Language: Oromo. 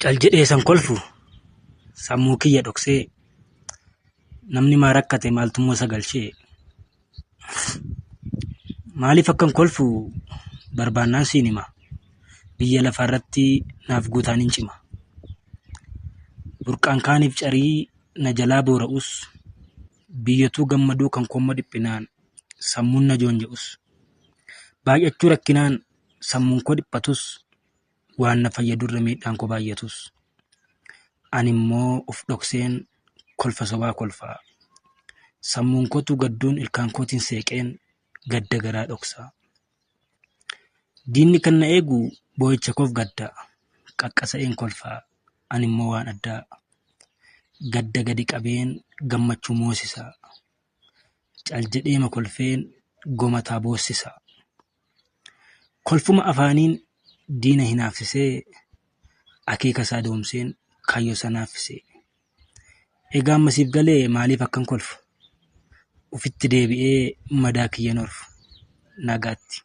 Cal jedhee san kolfu sammuu kiyya dhoksee namni maa rakkate maaltummoo sagalchee maaliif akkan kolfu barbaannaan siin hima biyya lafaarratti naaf guutaan hin cima burqaan kaaniif carii na jalaa boora'us biyyatuu gammaduu kan komma dhiphinaan sammuun na joonje'us baay'achuu rakkinaan sammuun koo dhiphatus waan na fayyadurra miidhaan koo baay'atus ani immoo of dhokseen kolfa sobaa kolfaa sammuun kootu gadduun ilkaan kootiin seeqeen gadda garaa dhoksaa diinni kan na eegu boo'icha koof gaddaa qaqqasa'een kolfaa ani immoo waan addaa gadda gadi qabeen gammachuu moosisaa cal jedheema kolfeen gomataa boossisaa kolfuma afaaniin diina hinaafsisee akeeka isaa doomseen kaayyoo sanaaffisee egaa ammasiif galee maaliif akkan kolfu ufitti deebi'ee madaa kiyya norfu nagaatti.